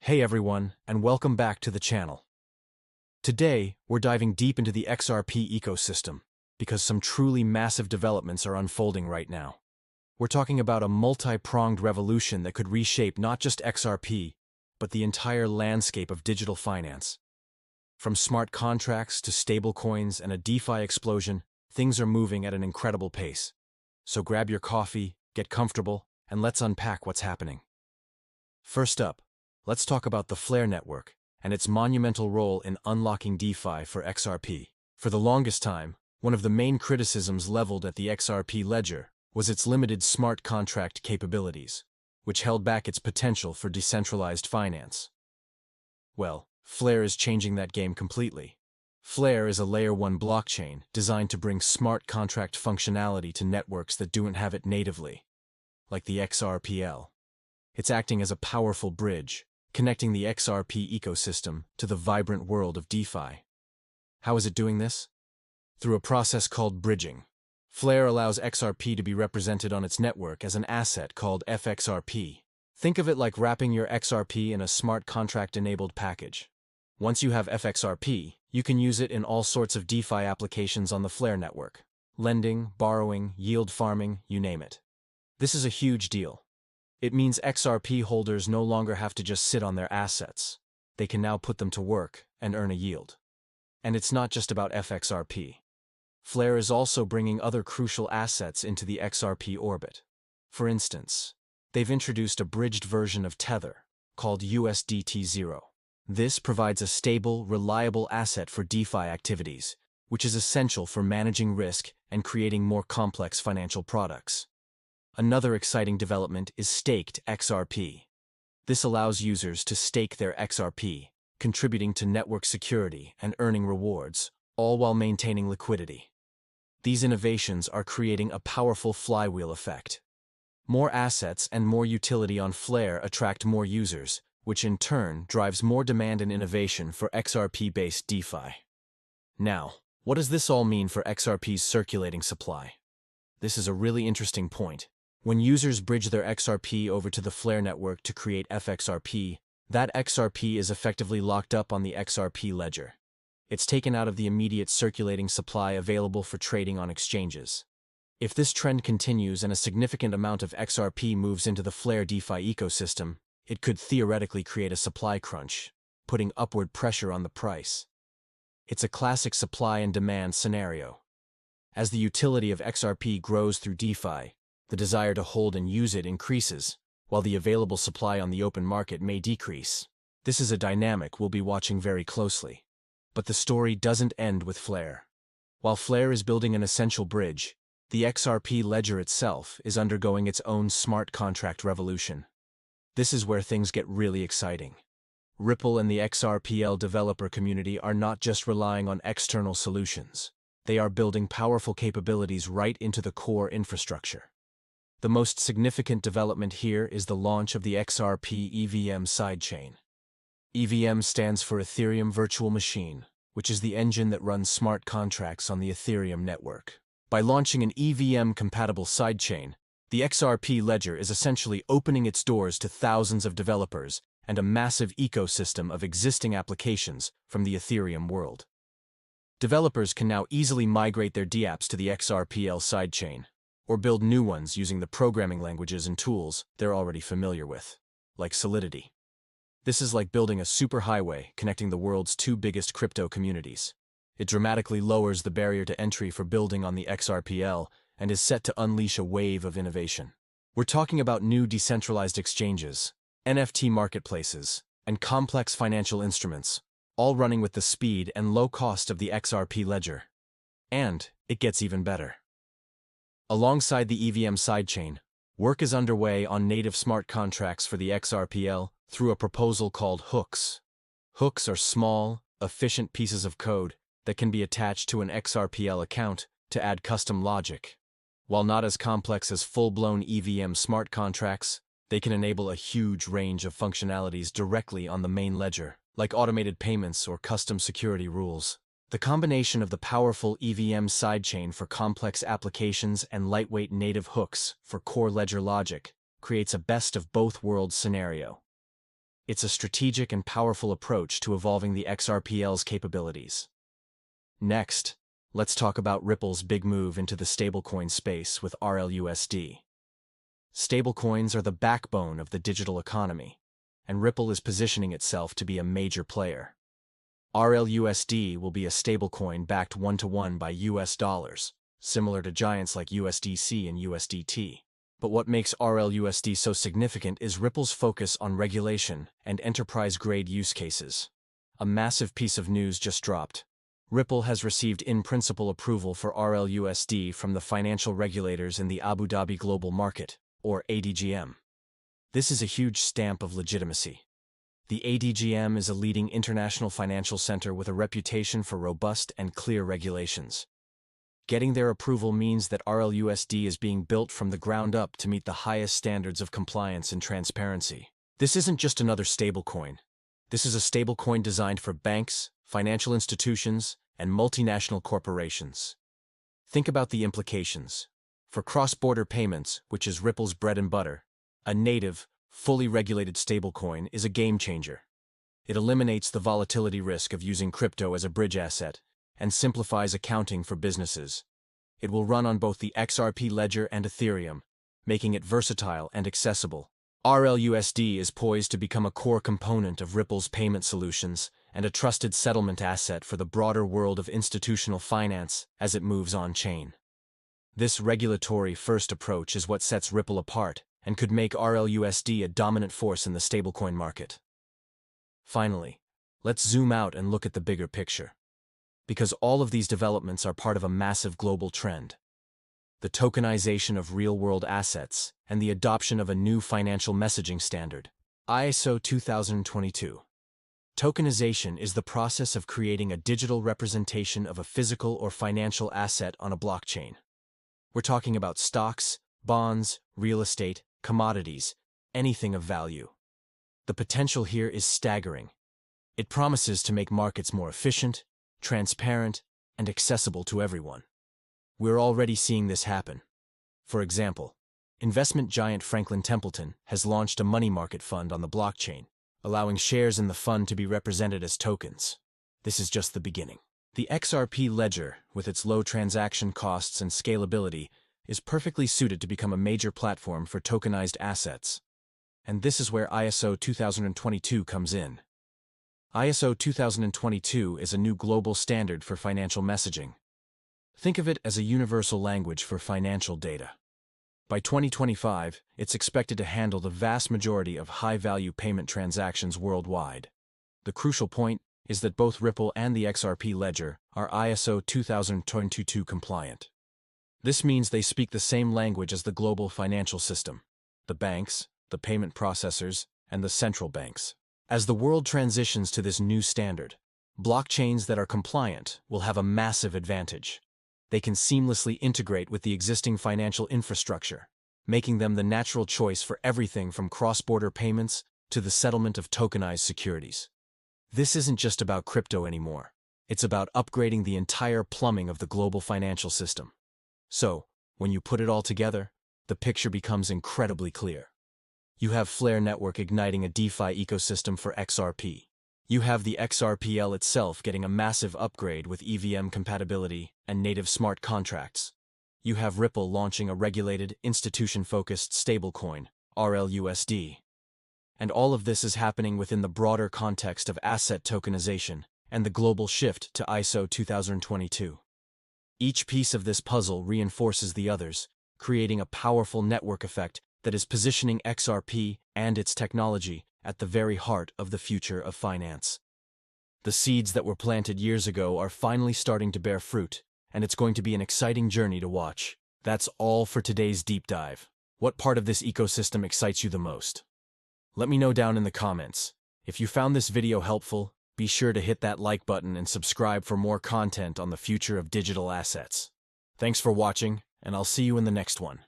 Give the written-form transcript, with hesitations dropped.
Hey everyone, and welcome back to the channel. Today, we're diving deep into the XRP ecosystem, because some truly massive developments are unfolding right now. We're talking about a multi-pronged revolution that could reshape not just XRP, but the entire landscape of digital finance. From smart contracts to stablecoins and a DeFi explosion, things are moving at an incredible pace. So grab your coffee, get comfortable, and let's unpack what's happening. First up, let's talk about the Flare network and its monumental role in unlocking DeFi for XRP. For the longest time, one of the main criticisms leveled at the XRP ledger was its limited smart contract capabilities, which held back its potential for decentralized finance. Well, Flare is changing that game completely. Flare is a Layer 1 blockchain designed to bring smart contract functionality to networks that don't have it natively, like the XRPL. It's acting as a powerful bridge, connecting the XRP ecosystem to the vibrant world of DeFi. How is it doing this? Through a process called bridging. Flare allows XRP to be represented on its network as an asset called FXRP. Think of it like wrapping your XRP in a smart contract-enabled package. Once you have FXRP, you can use it in all sorts of DeFi applications on the Flare network. Lending, borrowing, yield farming, you name it. This is a huge deal. It means XRP holders no longer have to just sit on their assets. They can now put them to work and earn a yield. And it's not just about FXRP. Flare is also bringing other crucial assets into the XRP orbit. For instance, they've introduced a bridged version of Tether, called USDT0. This provides a stable, reliable asset for DeFi activities, which is essential for managing risk and creating more complex financial products. Another exciting development is staked XRP. This allows users to stake their XRP, contributing to network security and earning rewards, all while maintaining liquidity. These innovations are creating a powerful flywheel effect. More assets and more utility on Flare attract more users, which in turn drives more demand and innovation for XRP-based DeFi. Now, what does this all mean for XRP's circulating supply? This is a really interesting point. When users bridge their XRP over to the Flare network to create FXRP, that XRP is effectively locked up on the XRP ledger. It's taken out of the immediate circulating supply available for trading on exchanges. If this trend continues and a significant amount of XRP moves into the Flare DeFi ecosystem, it could theoretically create a supply crunch, putting upward pressure on the price. It's a classic supply and demand scenario. As the utility of XRP grows through DeFi, the desire to hold and use it increases, while the available supply on the open market may decrease. This is a dynamic we'll be watching very closely. But the story doesn't end with Flare. While Flare is building an essential bridge, the XRP ledger itself is undergoing its own smart contract revolution. This is where things get really exciting. Ripple and the XRPL developer community are not just relying on external solutions. They are building powerful capabilities right into the core infrastructure. The most significant development here is the launch of the XRP EVM sidechain. EVM stands for Ethereum Virtual Machine, which is the engine that runs smart contracts on the Ethereum network. By launching an EVM-compatible sidechain, the XRP ledger is essentially opening its doors to thousands of developers and a massive ecosystem of existing applications from the Ethereum world. Developers can now easily migrate their dApps to the XRPL sidechain, or build new ones using the programming languages and tools they're already familiar with, like Solidity. This is like building a superhighway connecting the world's two biggest crypto communities. It dramatically lowers the barrier to entry for building on the XRPL and is set to unleash a wave of innovation. We're talking about new decentralized exchanges, NFT marketplaces, and complex financial instruments, all running with the speed and low cost of the XRP ledger. And it gets even better. Alongside the EVM sidechain, work is underway on native smart contracts for the XRPL through a proposal called hooks. Hooks are small, efficient pieces of code that can be attached to an XRPL account to add custom logic. While not as complex as full-blown EVM smart contracts, they can enable a huge range of functionalities directly on the main ledger, like automated payments or custom security rules. The combination of the powerful EVM sidechain for complex applications and lightweight native hooks for core ledger logic creates a best-of-both-worlds scenario. It's a strategic and powerful approach to evolving the XRPL's capabilities. Next, let's talk about Ripple's big move into the stablecoin space with RLUSD. Stablecoins are the backbone of the digital economy, and Ripple is positioning itself to be a major player. RLUSD will be a stablecoin backed one-to-one by US dollars, similar to giants like USDC and USDT. But what makes RLUSD so significant is Ripple's focus on regulation and enterprise-grade use cases. A massive piece of news just dropped. Ripple has received in-principle approval for RLUSD from the financial regulators in the Abu Dhabi Global Market, or ADGM. This is a huge stamp of legitimacy. The ADGM is a leading international financial center with a reputation for robust and clear regulations. Getting their approval means that RLUSD is being built from the ground up to meet the highest standards of compliance and transparency. This isn't just another stablecoin. This is a stablecoin designed for banks, financial institutions, and multinational corporations. Think about the implications. For cross-border payments, which is Ripple's bread and butter, a native, fully regulated stablecoin is a game-changer. It eliminates the volatility risk of using crypto as a bridge asset and simplifies accounting for businesses. It will run on both the XRP ledger and Ethereum, making it versatile and accessible. RLUSD is poised to become a core component of Ripple's payment solutions and a trusted settlement asset for the broader world of institutional finance as it moves on-chain. This regulatory-first approach is what sets Ripple apart and could make RLUSD a dominant force in the stablecoin market. Finally, let's zoom out and look at the bigger picture. Because all of these developments are part of a massive global trend. The tokenization of real-world assets and the adoption of a new financial messaging standard, ISO 2022. Tokenization is the process of creating a digital representation of a physical or financial asset on a blockchain. We're talking about stocks, bonds, real estate, commodities, anything of value. The potential here is staggering. It promises to make markets more efficient, transparent, and accessible to everyone. We're already seeing this happen. For example, investment giant Franklin Templeton has launched a money market fund on the blockchain, allowing shares in the fund to be represented as tokens. This is just the beginning. The XRP ledger, with its low transaction costs and scalability, is perfectly suited to become a major platform for tokenized assets. And this is where ISO 2022 comes in. ISO 2022 is a new global standard for financial messaging. Think of it as a universal language for financial data. By 2025, it's expected to handle the vast majority of high-value payment transactions worldwide. The crucial point is that both Ripple and the XRP ledger are ISO 2022 compliant. This means they speak the same language as the global financial system, the banks, the payment processors, and the central banks. As the world transitions to this new standard, blockchains that are compliant will have a massive advantage. They can seamlessly integrate with the existing financial infrastructure, making them the natural choice for everything from cross-border payments to the settlement of tokenized securities. This isn't just about crypto anymore. It's about upgrading the entire plumbing of the global financial system. So, when you put it all together, the picture becomes incredibly clear. You have Flare Network igniting a DeFi ecosystem for XRP. You have the XRPL itself getting a massive upgrade with EVM compatibility and native smart contracts. You have Ripple launching a regulated, institution-focused stablecoin, RLUSD. And all of this is happening within the broader context of asset tokenization and the global shift to ISO 2022. Each piece of this puzzle reinforces the others, creating a powerful network effect that is positioning XRP and its technology at the very heart of the future of finance. The seeds that were planted years ago are finally starting to bear fruit, and it's going to be an exciting journey to watch. That's all for today's deep dive. What part of this ecosystem excites you the most? Let me know down in the comments. If you found this video helpful, be sure to hit that like button and subscribe for more content on the future of digital assets. Thanks for watching, and I'll see you in the next one.